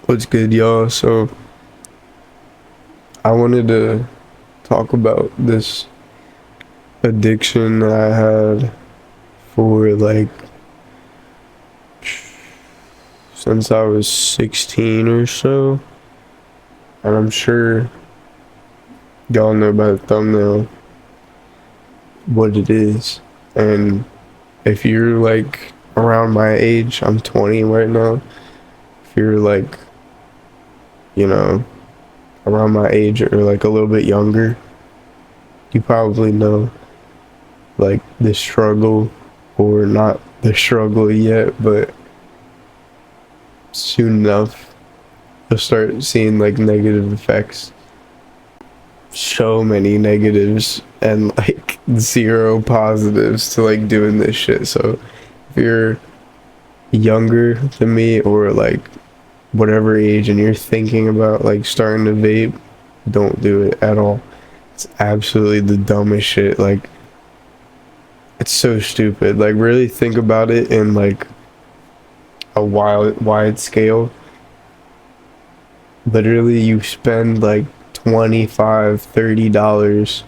What's good, y'all? So, I wanted to talk about this addiction that I had for since I was 16 or so. And I'm sure y'all know by the thumbnail what it is. And if you're like around my age, I'm 20 right now. If you're like, you know, around my age or like a little bit younger, you probably know like the struggle, or not the struggle yet, but soon enough you'll start seeing like negative effects. So many negatives and like zero positives to like doing this shit. So if you're younger than me, or like whatever age, and you're thinking about like starting to vape, don't do it at all. It's absolutely the dumbest shit. Like, it's so stupid. Like, really think about it in like a wide scale. Literally, you spend like 25, $30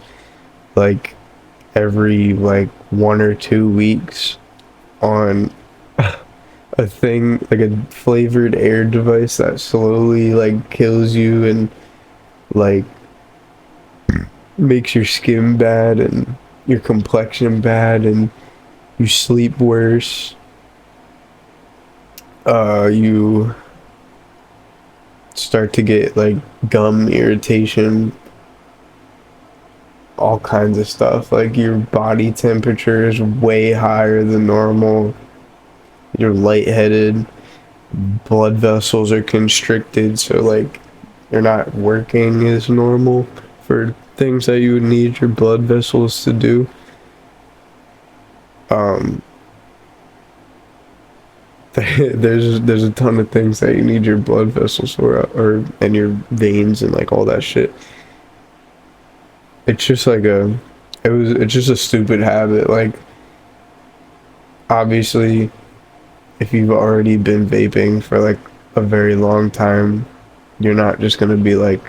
like every like 1 or 2 weeks on a thing like a flavored air device that slowly like kills you, and like makes your skin bad and your complexion bad, and you sleep worse. You start to get like gum irritation, all kinds of stuff. Like, your body temperature is way higher than normal. You're lightheaded. Blood vessels are constricted, so like you're not working as normal for things that you would need your blood vessels to do. Um, there's a ton of things that you need your blood vessels for, or and your veins and like all that shit. It's just like it's just a stupid habit. Like, obviously, if you've already been vaping for like a very long time, you're not just gonna be like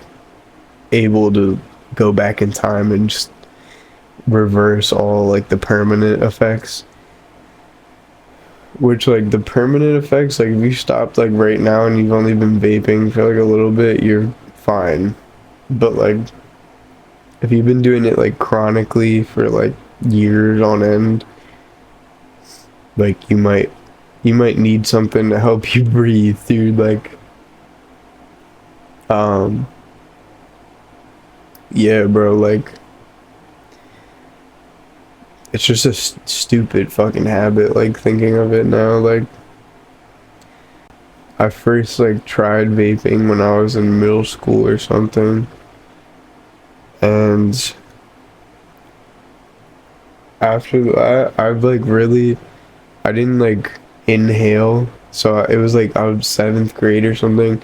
able to go back in time and just reverse all like the permanent effects. Which, like, the permanent effects, like if you stopped like right now and you've only been vaping for like a little bit, you're fine. But like, if you've been doing it like chronically for like years on end, like you might need something to help you breathe, dude. Like, um yeah, bro, like, it's just a stupid fucking habit, like, thinking of it now. Like, I first like tried vaping when I was in middle school or something, and after that, I've like really, I didn't like inhale. So it was like I was seventh grade or something.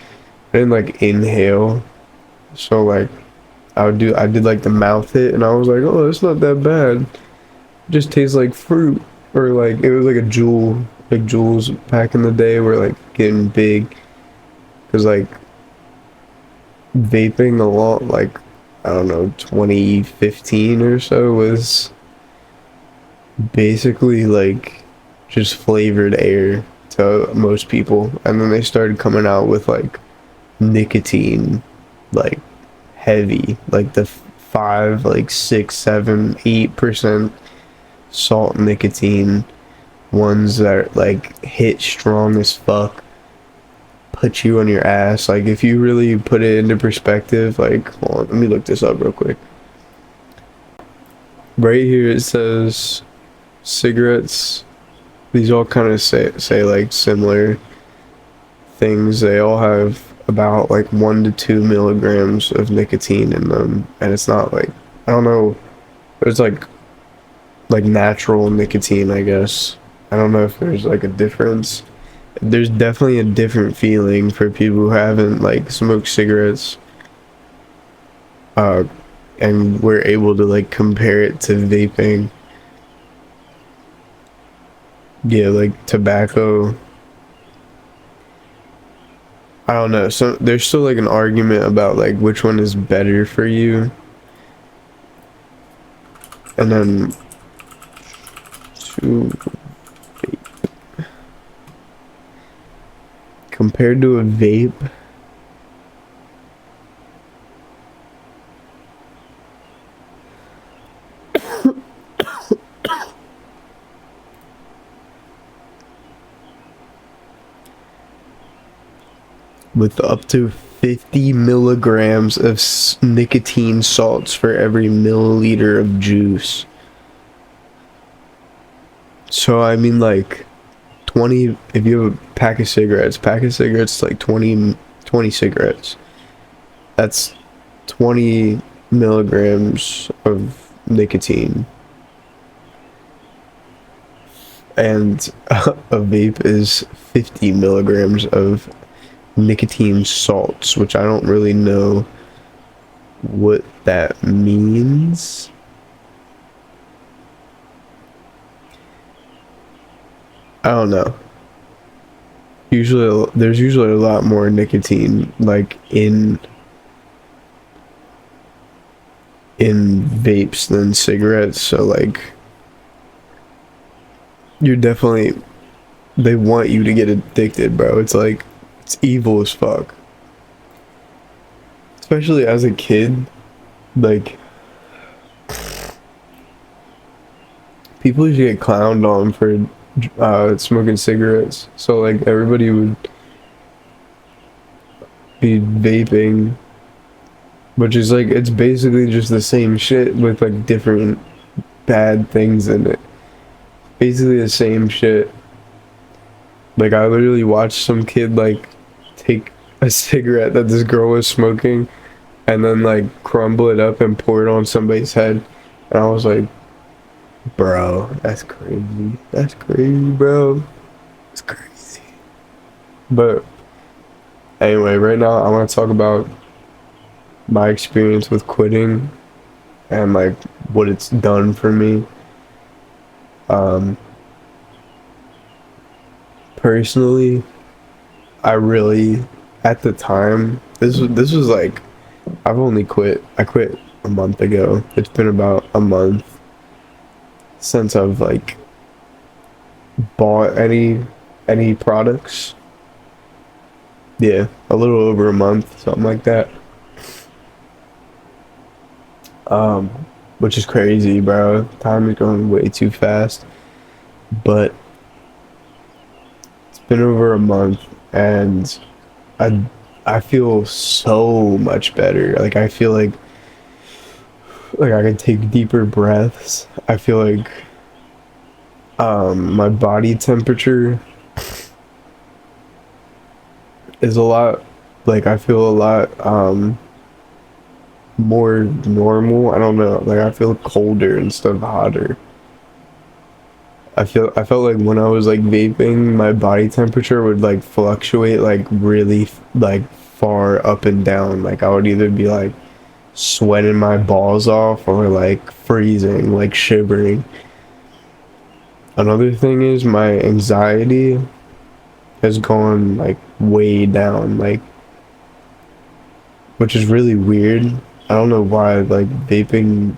I didn't like inhale. So like I did like the mouth hit, and I was like, oh, it's not that bad. It just tastes like fruit, or like it was like a jewel. Like, jewels back in the day were like getting big, because like vaping a lot, like, I don't know, 2015 or so, was basically like just flavored air to most people. And then they started coming out with like nicotine, like heavy, like the five, like 6, 7, 8% salt nicotine ones that like hit strong as fuck, put you on your ass. Like, if you really put it into perspective, like, hold on, let me look this up real quick. Right here it says cigarettes. These all kind of say like similar things. They all have about like 1 to 2 milligrams of nicotine in them, and it's not like, I don't know. There's like natural nicotine, I guess. I don't know if there's like a difference. There's definitely a different feeling for people who haven't like smoked cigarettes, uh, and we're able to like compare it to vaping. Yeah, like tobacco. I don't know. So there's still like an argument about like which one is better for you. And then to compared to a vape, with up to 50 milligrams of nicotine salts for every milliliter of juice. So I mean like 20, if you have a pack of cigarettes like 20 cigarettes. That's 20 milligrams of nicotine. And a vape is 50 milligrams of nicotine salts, which I don't really know what that means. I don't know. There's usually a lot more nicotine like in vapes than cigarettes, so like you're definitely, they want you to get addicted, bro. It's like it's evil as fuck. Especially as a kid, like people used to get clowned on for smoking cigarettes. So like everybody would be vaping, which is like it's basically just the same shit with like different bad things in it. Basically the same shit. Like I literally watched some kid like take a cigarette that this girl was smoking and then like crumble it up and pour it on somebody's head, and I was like, bro, that's crazy. That's crazy, bro. It's crazy. But anyway, right now I want to talk about my experience with quitting and like what it's done for me. Personally, I really, at the time, this was like, I quit a month ago. It's been about a month since I've like bought any products. Yeah, a little over a month, something like that. Um, which is crazy, bro. Time is going way too fast. But it's been over a month, and I I feel so much better. Like I feel like I can take deeper breaths. I feel like my body temperature is a lot, like I feel a lot more normal. I don't know. Like I feel colder instead of hotter. I felt like when I was like vaping, my body temperature would like fluctuate like really like far up and down. Like I would either be like sweating my balls off or like freezing, like shivering. Another thing is my anxiety has gone like way down, like, which is really weird. I don't know why like vaping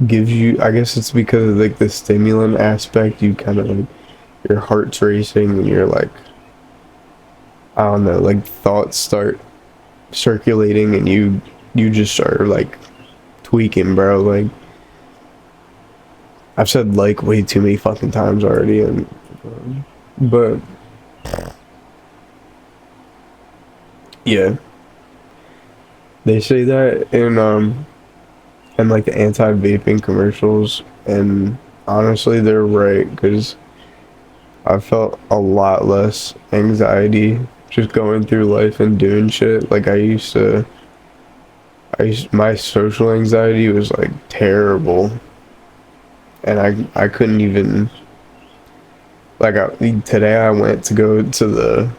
gives you, I guess it's because of like the stimulant aspect. You kind of like your heart's racing and you're like, I don't know, like thoughts start circulating and you just start like tweaking, bro. Like I've said like way too many fucking times already, and but yeah, they say that in like the anti-vaping commercials, and honestly they're right, because I felt a lot less anxiety just going through life and doing shit. Like my social anxiety was like terrible, and I couldn't even, like today I went to go to the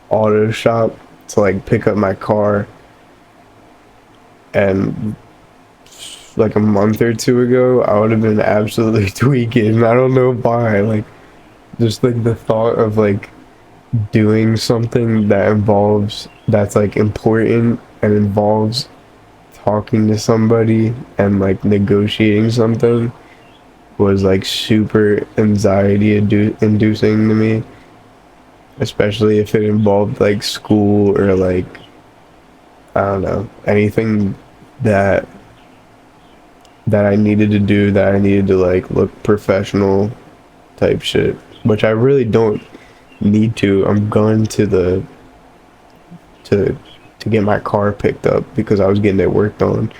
auto shop to like pick up my car, and like a month or two ago I would have been absolutely tweaking. I don't know why, like just like the thought of like doing something that's like important and involves talking to somebody and like negotiating something was like super inducing to me, especially if it involved like school or like, I don't know, anything that I needed to do, that I needed to like look professional type shit, which I really don't need to. I'm going to the to get my car picked up because I was getting it worked on.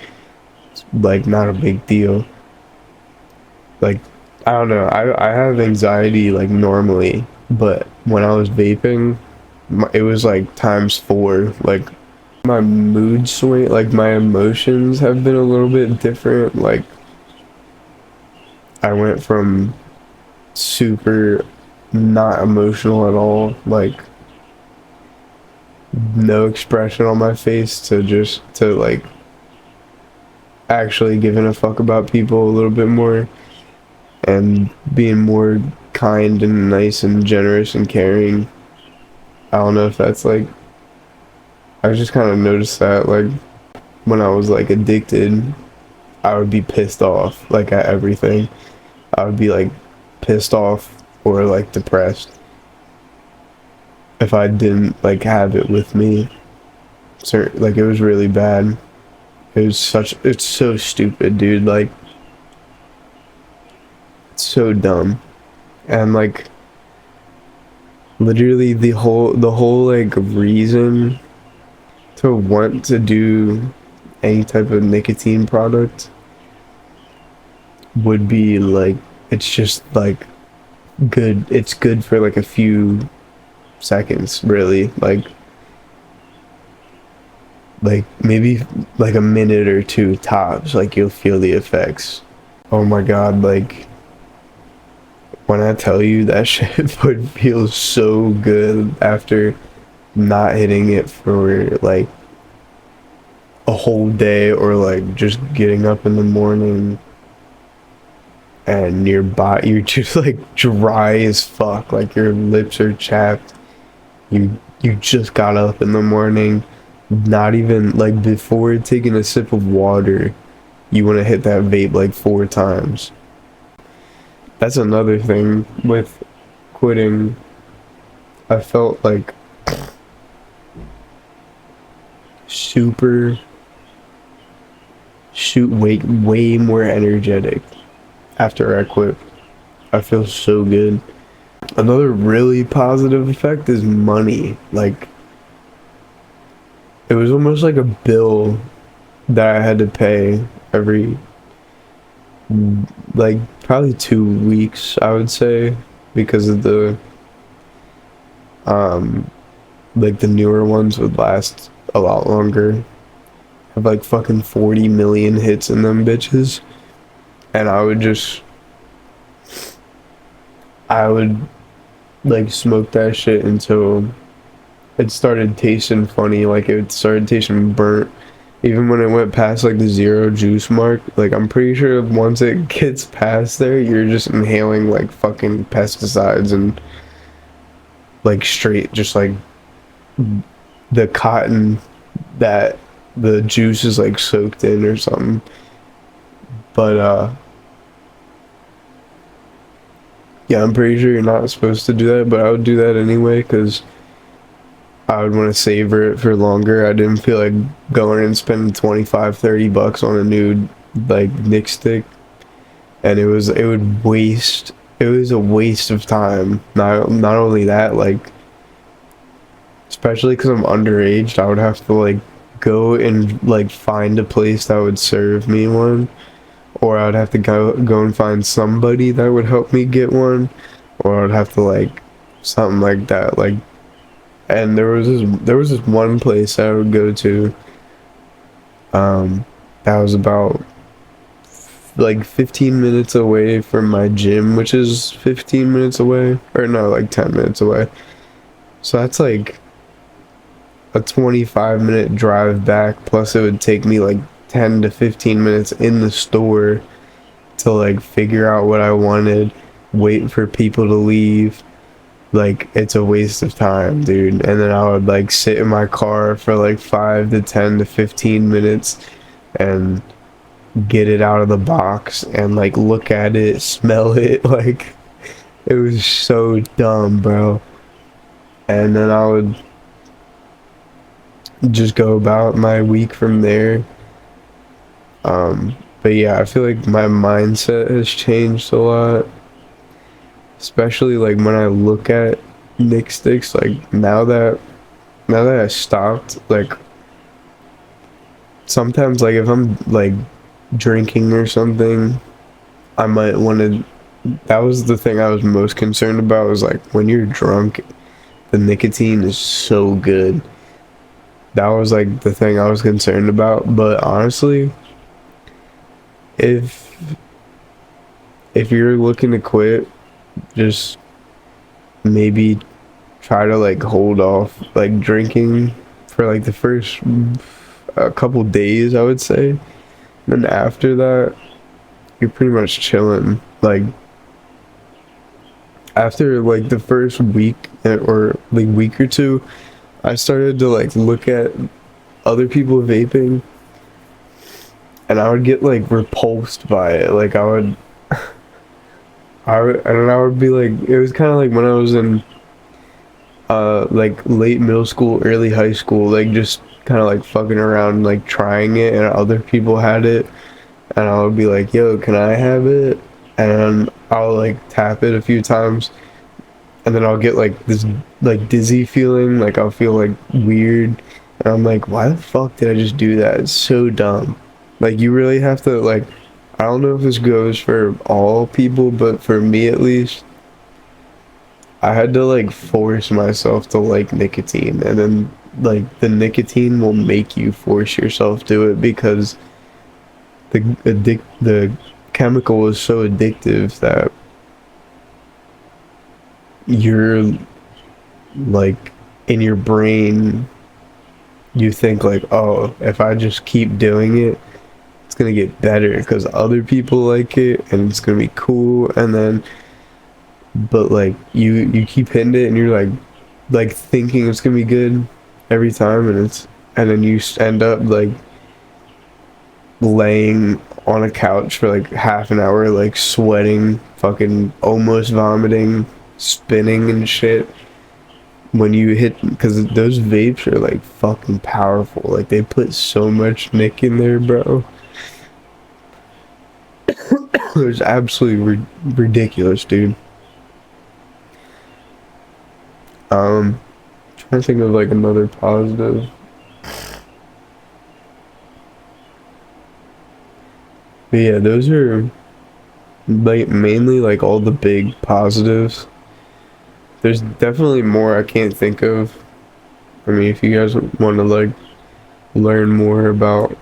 It's like not a big deal. Like, I don't know. I have anxiety like normally, but when I was vaping, it was like times four. Like my mood swing, like my emotions have been a little bit different. Like I went from super not emotional at all, like no expression on my face, to just to like actually giving a fuck about people a little bit more and being more kind and nice and generous and caring. I don't know if that's like, I just kind of noticed that like when I was like addicted, I would be pissed off like at everything. I would be like pissed off or like depressed if I didn't like have it with me. Like it was really bad. It's so stupid, dude. Like it's so dumb. And like literally the whole like reason to want to do any type of nicotine product would be like, it's just like good. It's good for like a few seconds, really. Like maybe like a minute or two tops, like you'll feel the effects. Oh my god, like when I tell you that shit would feel so good after not hitting it for like a whole day, or like just getting up in the morning and you're just like dry as fuck, like your lips are chapped. You just got up in the morning, not even like before taking a sip of water, you want to hit that vape like 4 times. That's another thing with quitting. I felt like super shoot way more energetic after I quit. I feel so good. Another really positive effect is money. Like it was almost like a bill that I had to pay every like probably 2 weeks, I would say, because of the um like the newer ones would last a lot longer. Have like fucking 40 million hits in them bitches. And I would like smoke that shit until it started tasting funny, like it started tasting burnt. Even when it went past like the zero juice mark, like I'm pretty sure once it gets past there, you're just inhaling like fucking pesticides and like straight, just like the cotton that the juice is like soaked in or something. But yeah, I'm pretty sure you're not supposed to do that, but I would do that anyway because I would want to savor it for longer. I didn't feel like going and spending 25-30 bucks on a new like Nick stick, and it was a waste of time. Not only that, like especially because I'm underage, I would have to like go and like find a place that would serve me one, or I'd have to go and find somebody that would help me get one, or I'd have to like something like that. Like, and there was this one place I would go to, that was about like 15 minutes away from my gym, which is 15 minutes away, or no, like 10 minutes away. So that's like a 25-minute drive back, plus it would take me like 10 to 15 minutes in the store to like figure out what I wanted, wait for people to leave, like it's a waste of time, dude. And then I would like sit in my car for like 5 to 10 to 15 minutes and get it out of the box and like look at it, smell it. Like it was so dumb, bro. And then I would just go about my week from there. But yeah, I feel like my mindset has changed a lot, especially like when I look at Nick Sticks. Like now that I stopped, like sometimes like if I'm like drinking or something, I might want to. That was the thing I was most concerned about. Was like when you're drunk, the nicotine is so good. That was like the thing I was concerned about. But honestly, if if you're looking to quit, just maybe try to like hold off like drinking for like the first a couple days, I would say. Then after that, you're pretty much chilling. Like after like the first week or like week or two, I started to like look at other people vaping, and I would get like repulsed by it. Like I would be like, it was kind of like when I was in like late middle school, early high school, like just kind of like fucking around, like trying it, and other people had it, and I would be like, yo, can I have it? And I'll like tap it a few times, and then I'll get like this like dizzy feeling, like I'll feel like weird, and I'm like, why the fuck did I just do that? It's so dumb. Like you really have to like, I don't know if this goes for all people, but for me at least, I had to like force myself to like nicotine, and then like the nicotine will make you force yourself to it because the chemical is so addictive that you're like in your brain you think like, oh, if I just keep doing it, it's gonna get better because other people like it and it's gonna be cool. And then but like you keep hitting it and you're like thinking it's gonna be good every time, and then you end up like laying on a couch for like half an hour, like sweating, fucking almost vomiting, spinning and shit when you hit, because those vapes are like fucking powerful. Like they put so much nick in there, bro. It's absolutely ridiculous, dude. Trying to think of like another positive. But yeah, those are like mainly like all the big positives. There's definitely more I can't think of. I mean, if you guys want to like learn more about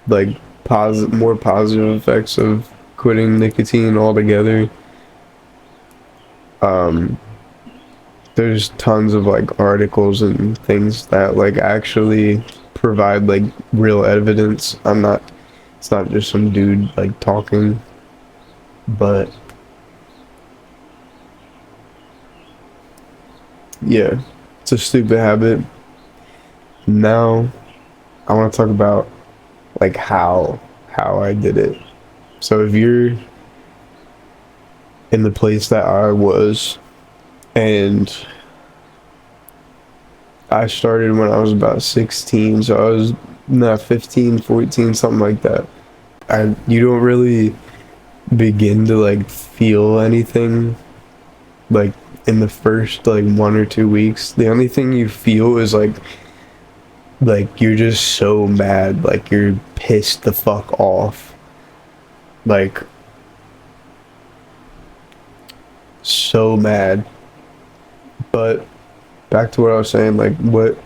like more positive effects of quitting nicotine altogether, um, there's tons of like articles and things that like actually provide like real evidence. It's not just some dude like talking, but yeah, it's a stupid habit. Now I want to talk about like how I did it. So if you're in the place that I was, and I started when I was about 16, so I was not 15, 14, something like that. You don't really begin to like feel anything like in the first like 1 or 2 weeks. The only thing you feel is like you're just so mad, like you're pissed the fuck off, like so mad. But back to what I was saying, like what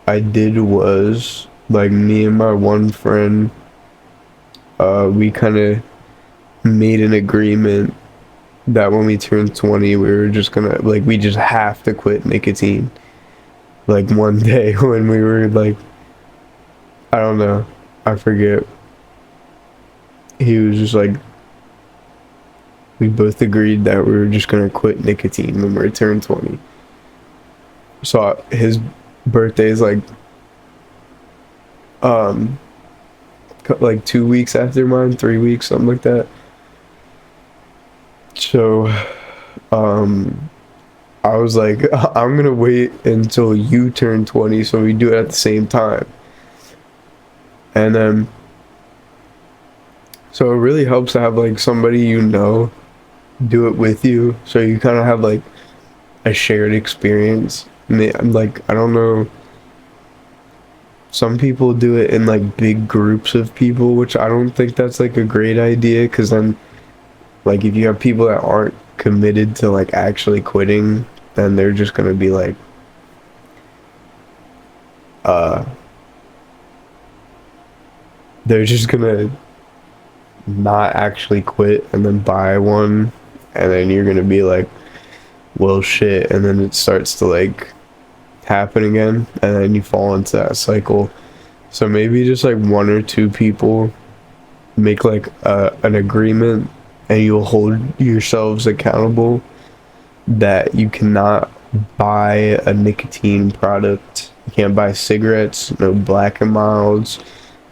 I did was like me and my one friend, we kind of made an agreement that when we turned 20, we were just gonna like we just have to quit nicotine. Like one day when we were like, I don't know, I forget. He was just like, we both agreed that we were just gonna quit nicotine when we turned 20. So his birthday is um like 2 weeks after mine, 3 weeks, something like that. So I was like, I'm gonna wait until you turn 20 so we do it at the same time. And then so it really helps to have like somebody do it with you, so you kind of have like a shared experience. I'm like, I don't know, some people do it in like big groups of people, which I don't think that's like a great idea, because then like if you have people that aren't committed to like actually quitting, then they're just gonna be like uh they're just gonna not actually quit and then buy one, and then you're gonna be like, well shit, and then it starts to like happen again, and then you fall into that cycle. So maybe just like one or two people make like an agreement, and you'll hold yourselves accountable that you cannot buy a nicotine product. You can't buy cigarettes, no Black and Milds,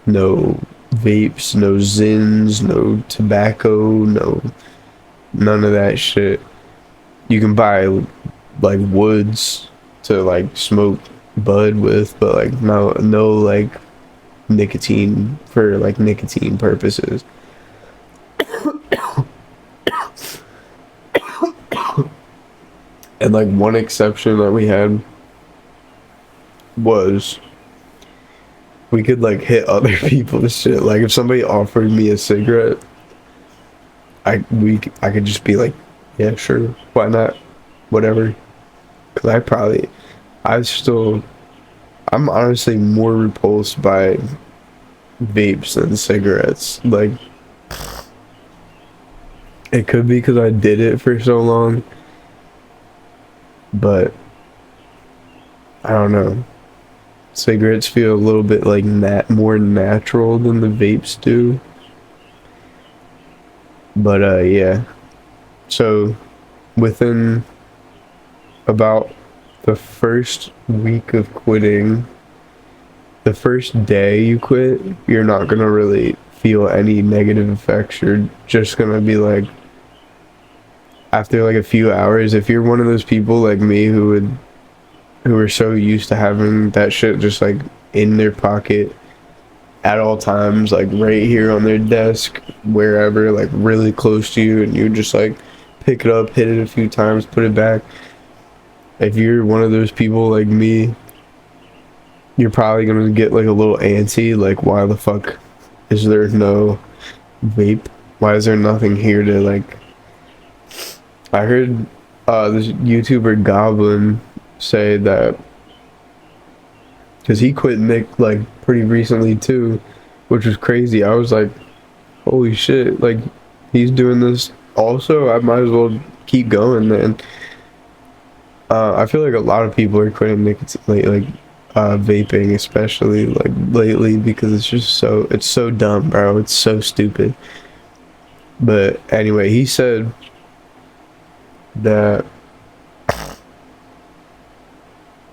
no vapes, no Zins, no tobacco, no none of that shit. You can buy like woods to like smoke bud with, but like no like nicotine for like nicotine purposes. And like one exception that we had was we could like hit other people's shit. Like if somebody offered me a cigarette, I could just be like, yeah, sure, why not, whatever. Cause I'm honestly more repulsed by vapes than cigarettes. Like it could be because I did it for so long, but I don't know. Cigarettes feel a little bit like more natural than the vapes do. But yeah. So within about the first week of quitting, the first day you quit, you're not gonna really feel any negative effects. You're just gonna be like, after like a few hours, if you're one of those people like me who are so used to having that shit just like in their pocket at all times, like right here on their desk, wherever, like really close to you, and you just like pick it up, hit it a few times, put it back. If you're one of those people like me, you're probably gonna get like a little antsy, like why the fuck is there no vape? Why is there nothing here to like... I heard this YouTuber Goblin say that, because he quit Nick like pretty recently too, which was crazy. I was like, holy shit, like he's doing this also, I might as well keep going then. I feel like a lot of people are quitting nicotine, like vaping especially like lately, because it's so dumb, bro. It's so stupid. But anyway, he said that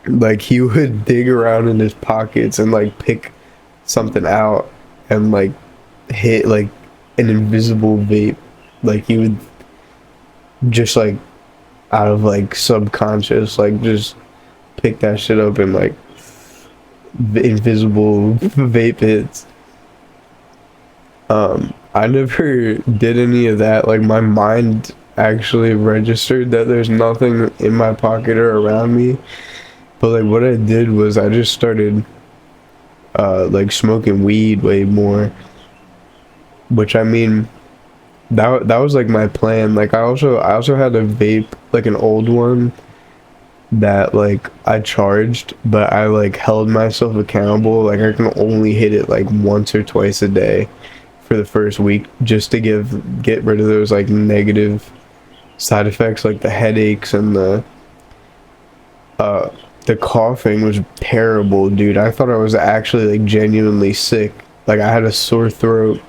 like he would dig around in his pockets and like pick something out and like hit like an invisible vape. Like he would just like out of like subconscious like just pick that shit up and like invisible vape hits. I never did any of that. Like my mind actually registered that there's nothing in my pocket or around me. But like what I did was I just started like smoking weed way more. Which I mean, that was like my plan. Like I also had a vape, like an old one that like I charged, but I like held myself accountable. Like I can only hit it like once or twice a day for the first week, just to get rid of those like negative side effects, like the headaches and the coughing was terrible, dude. I thought I was actually like genuinely sick. Like I had a sore throat.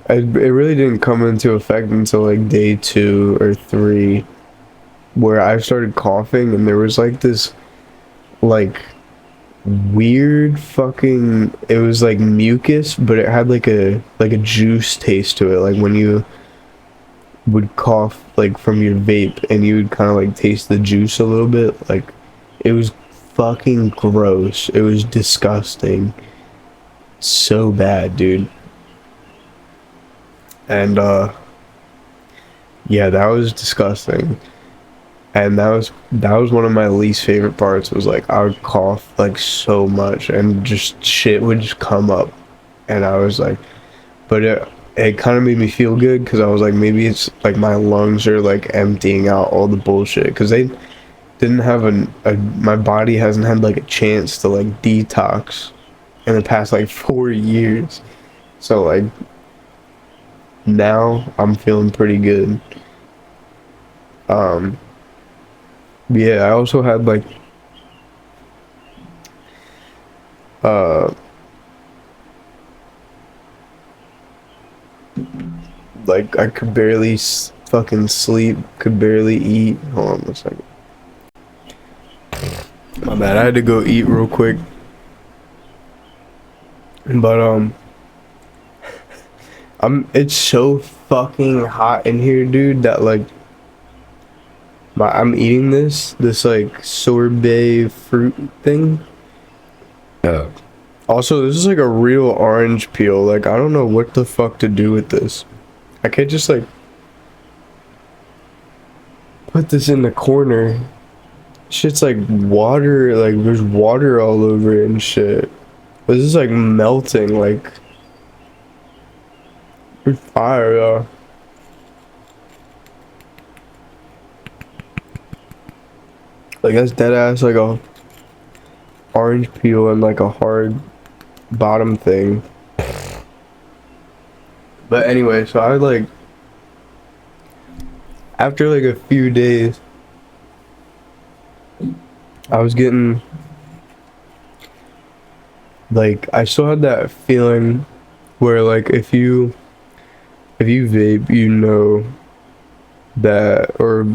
it really didn't come into effect until like day 2 or 3, where I started coughing, and there was like this like weird fucking, it was like mucus, but it had like a juice taste to it, like when you would cough like from your vape and you would kind of like taste the juice a little bit. Like it was fucking gross. It was disgusting. So bad, dude. And yeah, that was disgusting. And that was one of my least favorite parts, was like I would cough like so much and just shit would just come up, and I was like, but it kind of made me feel good because I was like, maybe it's like my lungs are like emptying out all the bullshit, because they didn't have my body hasn't had like a chance to like detox in the past like 4 years. So like now I'm feeling pretty good. um yeah, I also had uh like I could barely fucking sleep, could barely eat. Hold on a second. My bad. I had to go eat real quick. But it's so fucking hot in here, dude, that like I'm eating this like sorbet fruit thing. Yeah. Also, this is like a real orange peel. Like I don't know what the fuck to do with this. I can't just like put this in the corner. Shit's like water, like there's water all over it and shit. This is like melting, like it's fire, though. Like that's dead ass like a orange peel and like a hard bottom thing. But anyway, so I like, after like a few days, I was getting like, I still had that feeling where like if you vape, you know that, or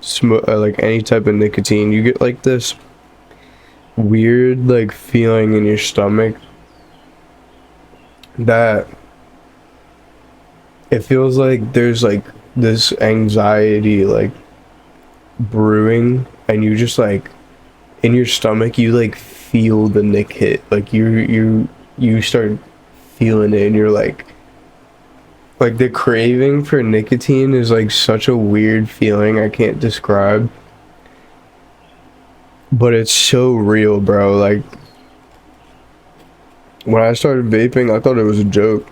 smoke like any type of nicotine, you get like this weird like feeling in your stomach that it feels like there's like this anxiety like brewing, and you just like in your stomach you like feel the nick hit, like you start feeling it, and you're like the craving for nicotine is like such a weird feeling I can't describe, but it's so real, bro. Like when I started vaping, I thought it was a joke.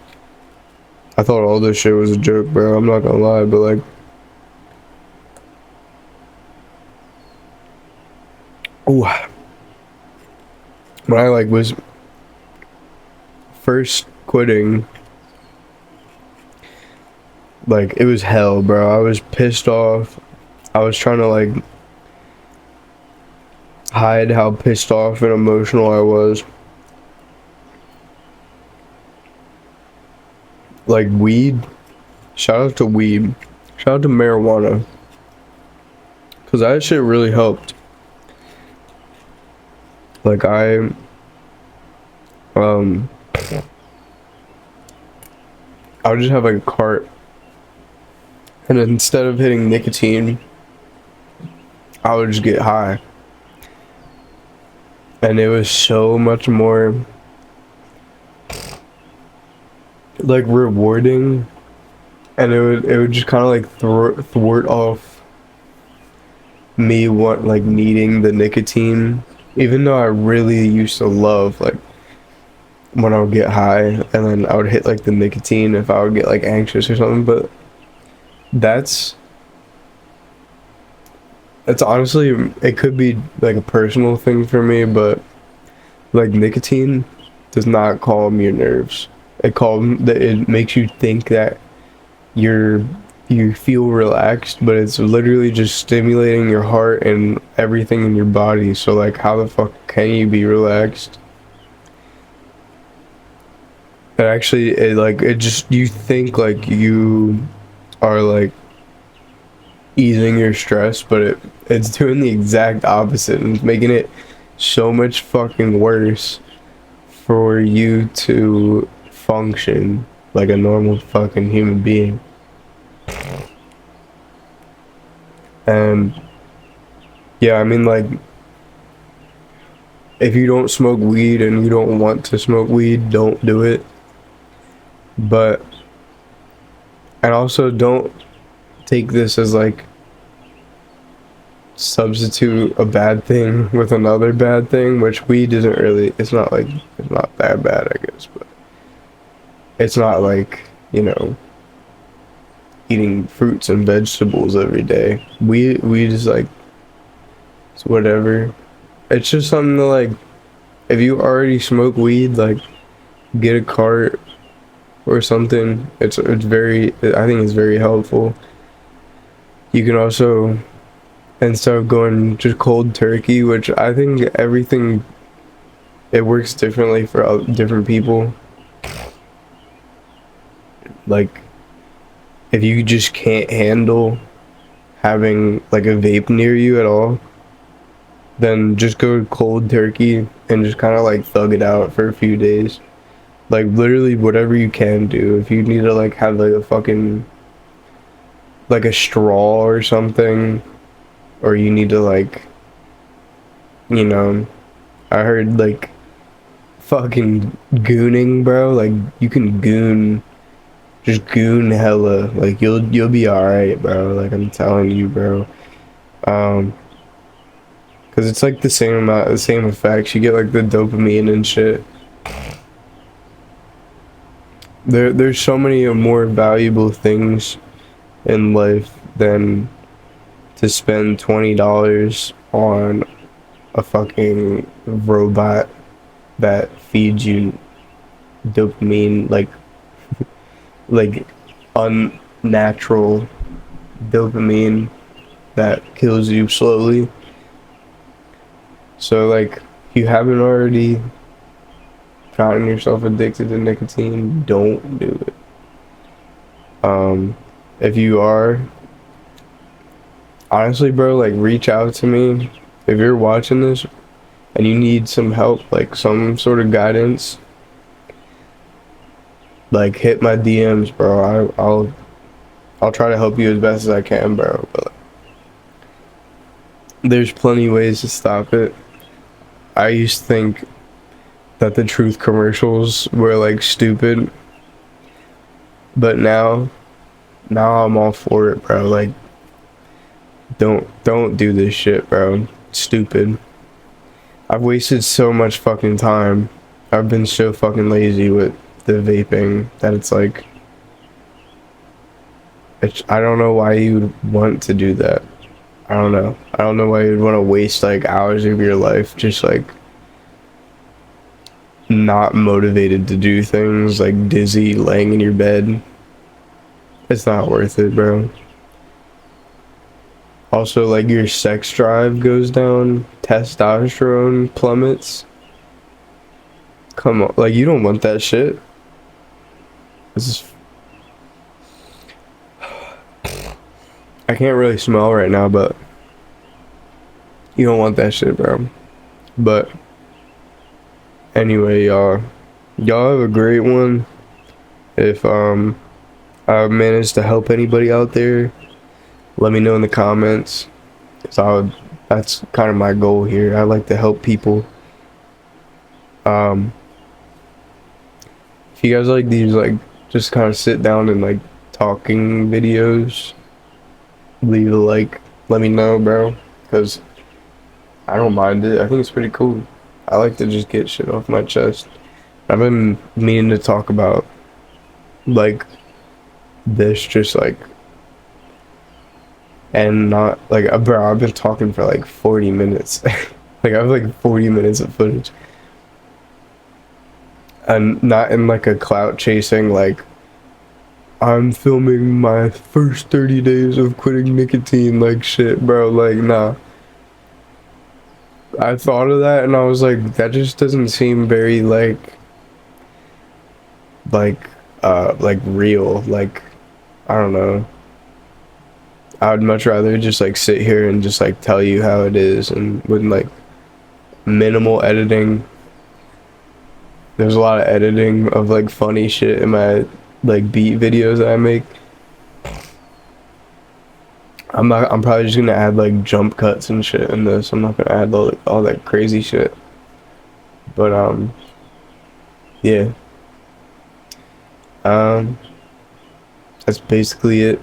I thought all this shit was a joke, bro. I'm not gonna lie, but like, ooh, when I like was first quitting, like it was hell, bro. I was pissed off. I was trying to like hide how pissed off and emotional I was. Like weed, shout out to weed, shout out to marijuana, because that shit really helped. Like um I would just have like a cart, and instead of hitting nicotine, I would just get high, and it was so much more like rewarding, and it would just kind of like thwart off me needing the nicotine, even though I really used to love like when I would get high and then I would hit like the nicotine if I would get like anxious or something. But that's honestly, it could be like a personal thing for me, but like nicotine does not calm your nerves. It makes you think that you feel relaxed, but it's literally just stimulating your heart and everything in your body. So like how the fuck can you be relaxed? It actually, it just, you think like you are like easing your stress, but it's doing the exact opposite and making it so much fucking worse for you to function like a normal fucking human being. And yeah, I mean, like, if you don't smoke weed and you don't want to smoke weed, don't do it. But, and also don't take this as like substitute a bad thing with another bad thing, which weed isn't really, it's not like, it's not that bad, I guess, but it's not like, you know, eating fruits and vegetables every day. Weed is like, it's whatever. It's just something to like, if you already smoke weed, like, get a cart or something. It's very, I think it's very helpful. You can also, instead of going just cold turkey, which I think everything, it works differently for different people. Like, if you just can't handle having like a vape near you at all, then just go cold turkey and just kind of like thug it out for a few days. Like, literally whatever you can do. If you need to like have like a fucking, like a straw or something, or you need to like, you know, I heard like fucking gooning, bro. Like, you can goon, just goon hella. Like, you'll be alright, bro. Like, I'm telling you, bro. Cause it's like the same amount, the same effects. You get like the dopamine and shit. There's so many more valuable things in life than to spend $20 on a fucking robot that feeds you dopamine, like unnatural dopamine that kills you slowly. So like, if you haven't already gotten yourself addicted to nicotine, don't do it. If you are, honestly, bro, like, reach out to me if you're watching this and you need some help, like some sort of guidance. Like, hit my DMs, bro. I'll try to help you as best as I can, bro. But there's plenty ways to stop it. I used to think that the truth commercials were like stupid, but now I'm all for it, bro. Like, don't do this shit, bro. It's stupid. I've wasted so much fucking time. I've been so fucking lazy with the vaping that it's like, I don't know why you'd want to do that. I don't know. I don't know why you'd want to waste like hours of your life just like not motivated to do things, like dizzy, laying in your bed. It's not worth it, bro. Also, like, your sex drive goes down, testosterone plummets. Come on, like, you don't want that shit. This is, I can't really smell right now, but you don't want that shit, bro. But anyway, y'all have a great one. If I managed to help anybody out there, let me know in the comments. That's kind of my goal here. I like to help people. If you guys like these, like, just kind of sit down and like talking videos, leave a like, let me know, bro, because I don't mind it. I think it's pretty cool. I like to just get shit off my chest. I've been meaning to talk about like this, just like, and not like, bro, I've been talking for like 40 minutes. Like, I have like 40 minutes of footage. And not in like a clout chasing, like, I'm filming my first 30 days of quitting nicotine, like, shit, bro. Like, nah. I thought of that and I was like, that just doesn't seem very, like, like like real, like I don't know. I would much rather just like sit here and just like tell you how it is and with like minimal editing. There's a lot of editing of like funny shit in my like beat videos that I make. I'm probably just gonna add like jump cuts and shit in this. I'm not gonna add all that crazy shit. But yeah. Um that's basically it.